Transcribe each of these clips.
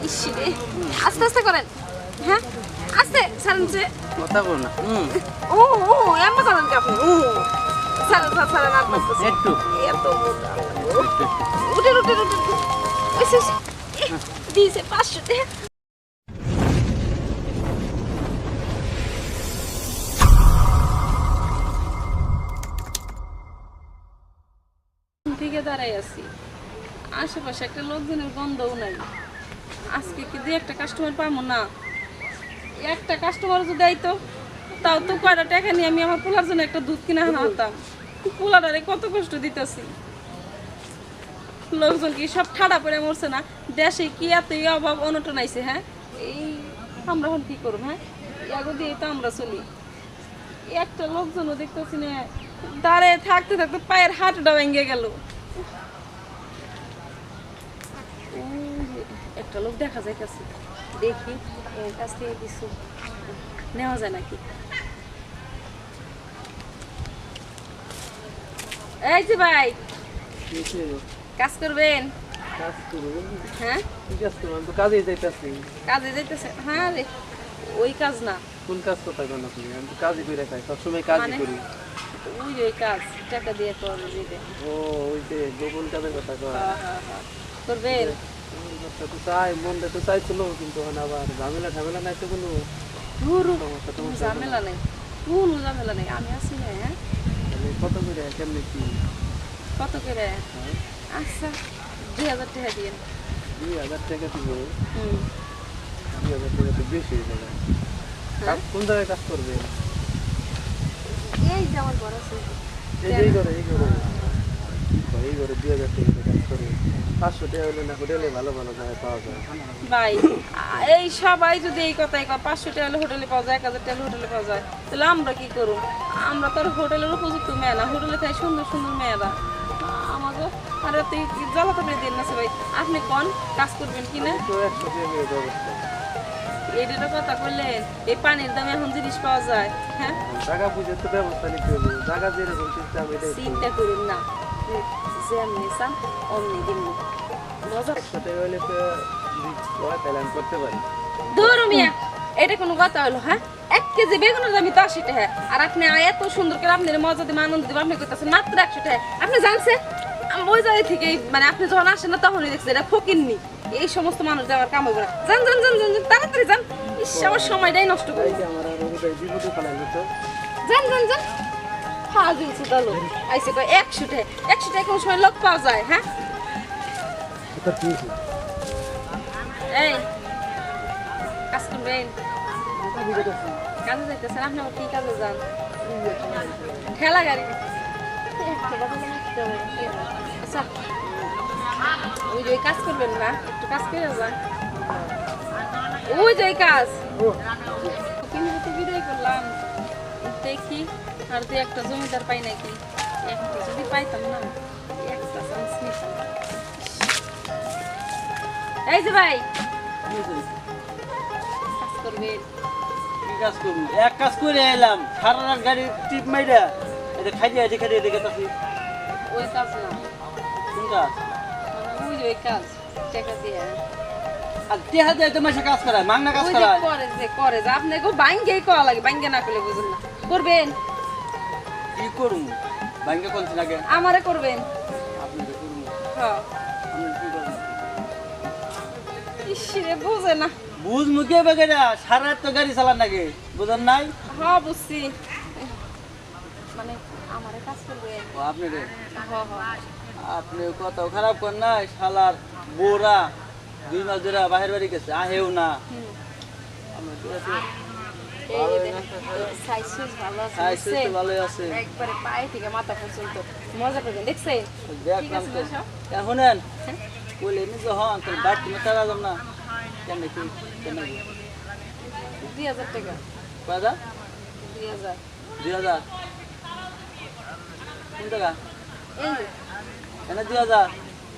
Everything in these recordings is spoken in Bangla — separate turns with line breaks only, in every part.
ইসরে আস্তে আস্তে করেন। হ্যাঁ আস্তে ছাড়েন যে
কথা বল না
ও ও এমন করেন কি আপনি ও ছাড়েন ছাড়েন আর করতেছে
একটু
এত মোটা উঠে উঠে উঠে ওইসে দিয়েছে 500 টাকা।
থেকে দাঁড়াই আছি, আশেপাশে একটা লোকজনের গন্ধও নাই। আজকে কি দুই একটা কাস্টমার পাবো না? একটা কাস্টমার যদি আইতো তাও তো কয়টা টাকা নিয়ে আমি আমার পোলার জন্য একটা দুধ কিনে আনা হতাম। পোলাটারে কত কষ্ট দিতেছি, লোকজন কি সব ঠাড়া পড়ে মরছে না? দেশে কি এতই অভাব অনটন আইছে? হ্যাঁ, এই আমরা এখন কি করবো? হ্যাঁ, ইয়াগো দিয়ে তো আমরা চলি। একটা লোকজনও দেখতেছি না, দাঁড়িয়ে থাকতে থাকতে পায়ের হাঁটুটা ভেঙে গেল। একটা লোক দেখা যাইতেছে, দেখি এর কাছ থেকে কিছু নেওয়া যায় নাকি। এই যে ভাই, কাজ করবেন?
কাজ করুন।
হ্যাঁ,
ঠিক আছে, আমি তো কাজে যাইতাছি।
কাজে যাইতেছে? হ্যাঁ রে, ওই কাজ না,
কোন কাজ কথা কন আপনি? আমি তো কাজই করে খাই, সবসময় কাজই
মানে?
করি।
ওই কাজ টাকা দিয়ে করে দিবে।
ও ওই যে গোপন কাজের কথা কয়।
হ্যাঁ, করবেন?
ওই কথা তো চাই, মনটা তো চাইছিল, কিন্তু এখন আবার ঝামেলা নাই তো কোনো।
ধুরু,
সমস্যা
কোনো
টমস্যা
ঝামেলা নেই, কোনো ঝামেলা নেই, আমি আছি না। হ্যাঁ,
তাহলে কত করে কেমনি কি?
কত করে?
হ্যাঁ,
আচ্ছা, 2000 টাকা দিন।
2000 টাকা দিব।
হুম,
2000 টাকা তো বেশি হয়ে যাবে।
হ্যাঁ?
কোন জায়গায় কাজ করবে?
এই যে আমার ঘর আছে।
এই ঘরে 2000 টাকা কাজ করে। 500 টাকা হলে না হোটেলে ভালো ভালো জায়গায় পাওয়া যায়।
ভাই, এই সবাই যদি এই কথাই কয় 500 টাকা হলে হোটেলে পাওয়া যায়, 1000 টাকা হলে হোটেলে পাওয়া যায়, তাহলে আমরা কি করব? আমরা তো আর হোটেলের উপযুক্ত মেয়ে না, হোটেলে খাই সুন্দর সুন্দর মেয়েরা। আমাকে আর তুই জ্বালাতে পেরে দিন না ভাই। আপনি কোন কাজ করবেন কিনা?
তো 100 টাকা করে ব্যবস্থা।
এইটার কথা বললেন, এই পানির দামে এখন জিনিস পাওয়া যায়। হ্যাঁ,
টাকা বুঝে তো ব্যবস্থা নিতে হবে। জায়গা যেরকম সিস্টেম এটাই।
চিন্তা করুন না, যেমনি চান অমনি দিন। মজা
100 টাকা হলে তো তাহলে আমি করতে পারি।
ধরো মিয়া, এটা কোনো কথা হলো? হ্যাঁ, 1 কেজি বেগুনের দাম তো 80 টাকা, আর আপনি এত সুন্দর করে আপনার মজা দিয়ে আনন্দ দিব আপনি করতেছেন মাত্র 100 টাকা। আপনি জানছেন ওই জায়গা থেকে, মানে আপনি যখন আসেন না তখনই দেখছেন এটা ফকিরনি। এই সমস্ত মানুষ যাওয়ার কাম হবে না। যান যান যান যান যান, তাড়াতাড়ি যান। ইস, আমার সময়টাই নষ্ট করে।
এই যে আমার আর ওটাই বিপদে ফেলাইলো তো।
যান যান যান, ফাজিল সুদালো আইসে কয় 100 টাকা। 100 টাকা কোন সময় লোক পাওয়া যায়? হ্যাঁ,
এটা কি?
এই কাজ করবেন? কাজে যাইতেছেন? আপনি আবার কি কাজে যান? ঠেলা গাড়ি। আচ্ছা, ওই যে ওই কাজ করবেন না, একটু কাজ করে যান। ওই যে ওই কাজ কিন্তু তো বিদায় করলাম, দেখি আর দুই একটা জমিদার পাই নাকি। একটা যদি পাইতাম না, একটা চান্স নিতাম। এই যে ভাই, কাজ করবেন?
কি কাজ করবো? এক কাজ করে এলাম, সারা রাত গাড়ি টিপ মাইরা এটা খাইয়ে দেখে তাছি।
ওই কাজ না,
কোন কাজ?
মানে ওই যে ওই কাজ টাকা দিয়ে।
আর টেহা দিয়ে তোমার সে কাজ করায়, মাংনা কাজ
ওই যে
করায়।
করে যে আপনি বাইঙ্গেই করা লাগে, বাইঙ্গে না করলে বুঝুন না। করবেন?
কি করুন? ব্যাংকে কোনদিন আগে
আমারে করবেন?
আপনি তো করুন।
হ্যাঁ।
আপনি কি করবেন?
ইসরে বুঝে না।
বুঝ মুখে বেগেরা সারা রাত তো গাড়ি চালান নাকি, বুঝেন নাই?
হ্যাঁ বুঝছি, মানে আমারে কাজ করবেন?
ও আপনি রে,
হ্যাঁ হ্যাঁ।
আপনি কথাও খারাপ করেন নাই। শালার বোরা 2 মাস ধরে বাহির বাড়ি গেছে, আহেও না। আপনার কি আছে?
এই দেখো, সাইজ ভালো আছে,
সাইজ তো
বুঝছেন?
ভালোই আছে।
একবারে পায়ে থেকে মাথা পর্যন্ত মজা করবেন, দেখছেন?
দেখলাম তো।
ঠিক আছে,
শুনেন, বলে নিজে হন তোর বাড়ি তুমি তারা যাম না কেমনে কি কেমনে কি
2000 টাকা।
কয়দা?
2000।
2000 কোন টাকা?
এই যে
এনে 2000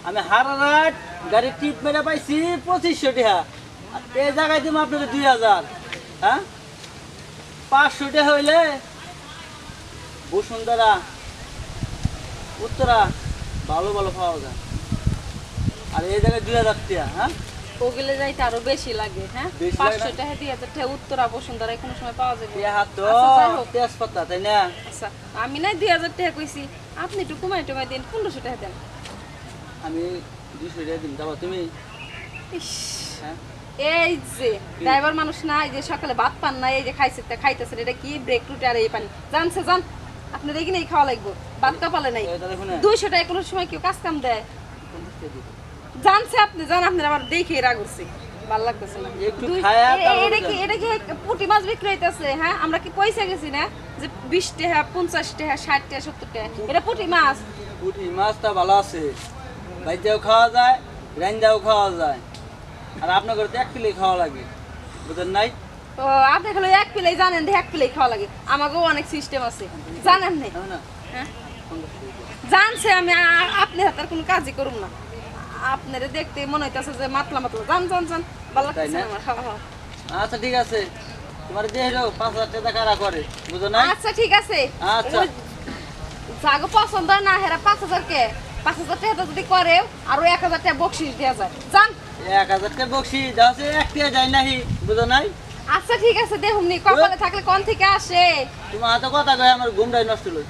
আমি হারা রাত গাড়ি টিপ মেরে পাইছি 2500 টাকা, আর এই জায়গায় দিব আপনাদের 2000। হ্যাঁ, 500 টাকা হইলে বসুন্ধরা উত্তরা ভালো ভালো পাওয়া যায়, আর এই জায়গায় 2000 টাকা। হ্যাঁ,
ওগুলো যাইতে আরো বেশি লাগে, হ্যাঁ?
বেশি লাগে না?
500 টাকা 2000 টাকা উত্তরা বসুন্ধরা কোনো সময় পাওয়া যাবে।
এ হাত তো
আচ্ছা, যাই হোক।
তেজপাতা তাই না?
আচ্ছা, আমি নাই 2000 টাকা কইছি, আপনি একটু কমাই টমাই দিন, 1500 টাকা দেন।
আমি 200 টাকা দিন, যাবা তুমি?
ইস,
হ্যাঁ
এই যে ড্রাইভার মানুষ না, এই যে সকালে ভাত পান না, এই যে খাইতেছেন, এটা কি ব্রেক রুটি আর এই পানি, জানছে জান আপনার এখানেই খাওয়া লাগবে, ভাত কাপালে নাই।
এটা দেখুন
200 টাকা কোনো সময় কেউ কাজ কাম দেয়? জানছে আপনি জান, আপনার আবার দেখে রাগ হচ্ছে, ভালো লাগতেছে না।
একটু খায়া তারপর
এটা কি পুঁটি মাছ বিক্রি হইতেছে? হ্যাঁ, আমরা কি পয়সা গেছি না যে 20 টাকা 50 টাকা 60 টাকা 70 টাকা, এটা পুঁটি মাছ।
পুঁটি মাছটা ভালো আছে, বাইতেও খাওয়া যায়, রান্দাও খাওয়া যায়, আর আপনার ঘরে তো 1 প্লেট খাওয়া লাগে, বুঝলেন নাই?
ও, আপনি খালি এক প্লেট জানেন, এক প্লেট খাওয়া লাগে, আমাকেও অনেক সিস্টেম আছে, জানেন না?
না না
হ্যাঁ, জানছে আমি আপনি হাতের কোনো কাজই করুম না, আপনারে দেখতে মনে হইতেছে যে মাতলা মাতলা, জান জান জান, ভালো লাগতেছে
তাই
না
না?
আমার। হ্যাঁ হ্যাঁ,
আচ্ছা ঠিক আছে, তোমার দিয়ে যাও 5000 টাকা কারা করে, বুঝো নাই?
আচ্ছা ঠিক আছে।
আচ্ছা।
ওই যাগো পছন্দ হয় না হেরা 5000 কে 5000 টাকা যদি করে আরো 1000 টাকা বকশিশ দেওয়া যায়, জান।
1000 টাকা বকশি দাও, সে একটা যায় নাহি, বুঝো নাই?
আচ্ছা ঠিক আছে, দেখুন কপালে থাকলে কোন থেকে আসে।
তোমার হাতে কথা কয় আমার ঘুমটাই নষ্ট হলো।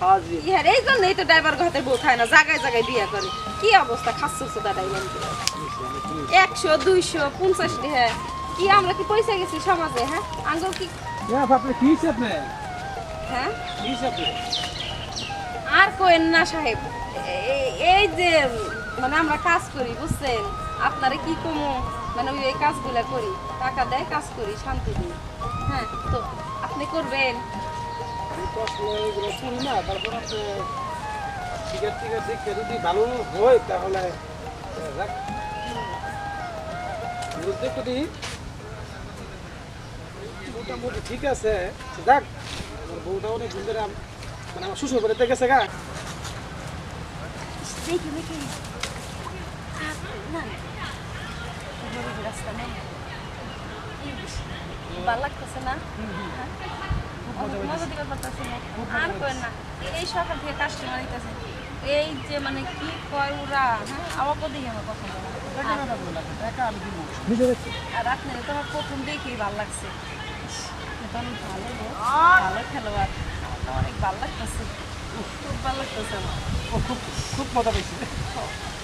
হাজি
ইহার এই জন্যই তো ড্রাইভার ঘাতে বউ খায় না, জায়গায় জায়গায় বিয়া করে। কি অবস্থা খাচ্ছে দাদা, 100 200 50 টাকা, কি আমরা কি পয়সা গেছি সমাজে? হ্যাঁ, আঙ্গুল কি?
আপনি কি হিসেব আপনি
হ্যাঁ,
কি হিসেব
আর কোয়েন না সাহেব, এই যে মানে আমরা কাজ করি বুঝছেন, আপনারা কি কমো, মানে ওই এই কাজগুলা করি, টাকা দেয়, কাজ করি, শান্তি দিই। হ্যাঁ, তো আপনি করবেন?
আমি তো আসলে এগুলো শুনি না, তারপর আপনি টিকিট দেখে যদি ভালো হয় তাহলে রাখ বুঝতে করি মোটামুটি ঠিক আছে। দেখ আমার বউটা অনেক দিন ধরে মানে আমার শ্বশুর বাড়িতে গেছে গা,
দেখি দেখি না রাস্তা নেই, ভালো লাগতেছে না? হ্যাঁ? মজা দিবার পারতেছি না, আর করেন না। এই সকাল থেকে কাস্টমার আইতেছে, এই যে মানে কি কয় ওরা, হ্যাঁ, আবার দিকে আমার কথা বলে। আর আপনার তো আমার প্রথম দেখেই ভালো লাগছে, এটা অনেক ভালো লোক, ভালো খেলোয়াড়, আমার অনেক ভালো লাগতেছে, খুব ভালো লাগতেছে আমার।
খুব মজা পেয়েছি,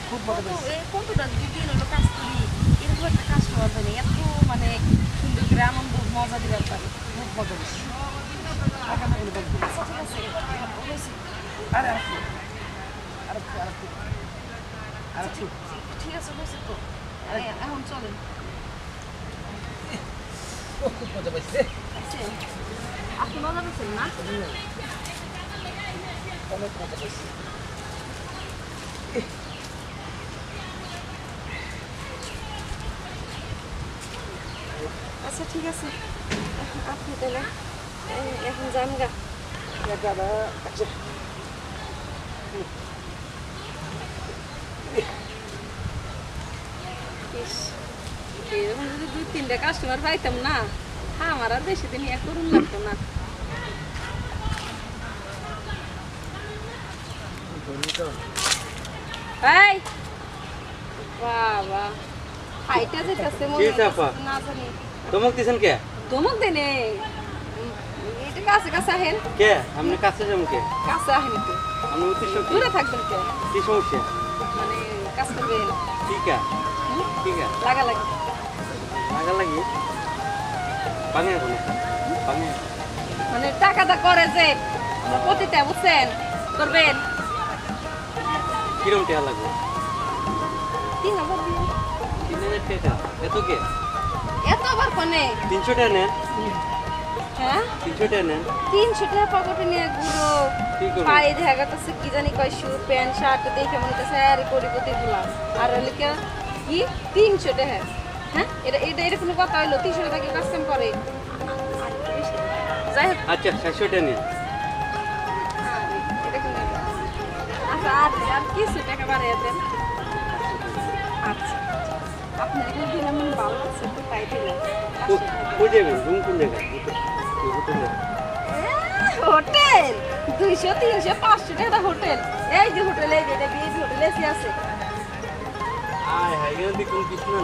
খুব মজা পেয়েছি।
কতটা যদি দিন হলো কাজ করি, এরকম একটা কাস্টমার জানি এত মানে সুন্দর করে আনন্দ মজা দিবার পারি,
খুব মজা পেয়েছি। আরে আসো, আরেকটু
ঠিক আছে বুঝছি তো, এখন চলেন।
খুব মজা পেয়েছি,
আপনি মজা পেয়েছেন না?
অনেক মজা পেয়েছি।
আচ্ছা ঠিক আছে, আপনি তাহলে এখন যান গা।
আচ্ছা
এরকম যদি 2-3টা কাস্টমার পাইতাম না, আমার আর বেশি দিন ইয়া করুন লাগতো না। এই বাবা, হাইটা যেতেছে মনে
কি চাপা?
হচ্ছে না জানি।
তোমাক দিছেন কে?
ধমক দেনে, এটা কাছে কাছে আহেন,
কে আপনি কাছে যাবো কে?
কাছে আহেন একটু,
আমি উদ্দেশ্য কি?
দূরে থাকবেন কে,
কি সমস্যা?
মানে কাজ করবেন,
ঠিক আছে ঠিক আছে,
লাগা লাগে।
লাগা লাগি বাঙে এখন বাঙে
মানে টাকাটা করে যে আমরা প্রতিটা বুঝছেন করবেন,
কিরম টাকা লাগবে?
3000 দিন।
3000 টাকা এত কে?
এত আবার কোনে?
300 টাকা নেন,
হ্যাঁ,
300 টাকা নেন।
300 টাকা পকেটে নিয়ে ঘুরো,
কি করবো?
পায়ে দেখা যাচ্ছে কি জানি কয় শু প্যান্ট শার্ট দেখে মনে হচ্ছে আরে কোটিপতি গুলা, আর লিখে কি 300 টাকা? হ্যাঁ, এটা এটা এটা কোনো কথা হইলো? 300 টাকা কেউ কাজ কাম করে? যাই হোক,
আচ্ছা 700 টাকা নেন।
এটা কোনো আচ্ছা, আর কিছু টাকা বাড়াইয়া দেন। আচ্ছা, আপনার এখানে দিলে মনে ভালো লাগছে তো তাই দিলাম।
কই যাবেন? রুম কোন জায়গায়? হোটেলে।
হোটেল 200 300 500 টাকা হোটেল, এই যে হোটেল, এই যে বিএবি হোটেল এসি আছে।
আয় হায় এখানে দেখুন কিছু না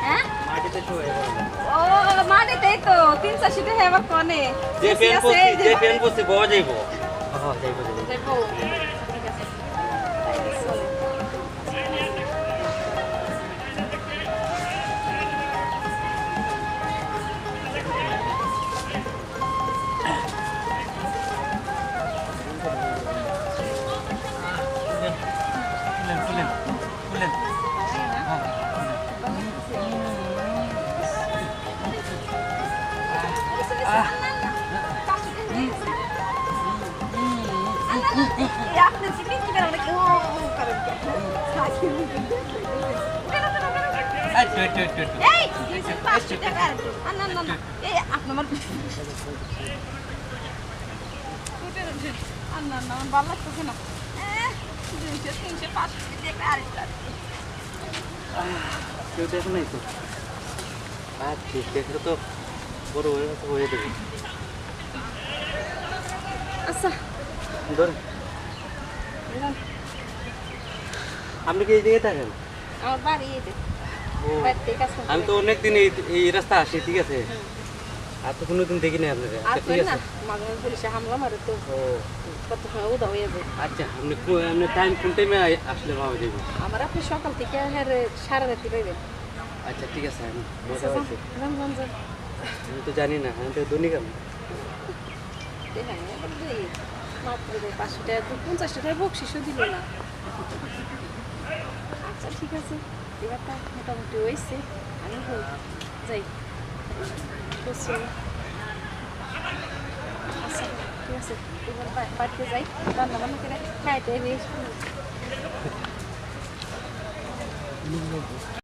হ্যাঁ
মাটিতে শোয়ে
ও মাটিতেই তো 300 টাকা আবার কোনে
যে ফ্যান পড়ছে যে ফ্যান পড়ছে বয়া যাইবো হ্যাঁ যাইবো
দেখো ঠিক আছে তাইলে চলে।
খুলেন খুলেন খুলেন
আপনি চিনি কি করে কি ও করেন সাকি এই দিয়েছেন 500 টাকা না না না এই আপনি আমার না না ভালো লাগতেছে না 200 300 500 টাকা আরেকটা
কেউ দেখো নাই তো আচ্ছা দেখলে তো বড় হয়ে দেবে
আচ্ছা
ধরেন আপনি কি এই দিকে থাকেন
আমার বাড়ি এই যে
ও,
বাড়িতে কাজ করতে
আমি তো অনেক দিন এই রাস্তা আসি ঠিক আছে আর তো কোনোদিন দেখিনি আপনাকে আচ্ছা ঠিক
আসবেন না
আছে
মাঝে মাঝে পুলিশে হামলা মারে তো
ও
কত হয় উদা হয়ে যায়
আচ্ছা আপনি আপনি টাইম কোন টাইমে আসলে ভালো দেবো
আমার আপনি সকাল থেকে হেরে সারা রাতি পাইবেন
আচ্ছা ঠিক আছে আমি মজা
আচ্ছা,
হয়েছে
যান যান যান
আমি তো জানি না আমি তো ধনী কেন
দেখেন এবার দেই মাত্র দেয় 500 টাকা 50 টাকা বকশিসও দিল না আচ্ছা ঠিক আছে এবারটা মোটামুটি হয়েছে আমি যাই বুঝছি আচ্ছা ঠিক আছে এবার বাড়িতে যাই রান্না বান্না করে খাইতে নিয়ে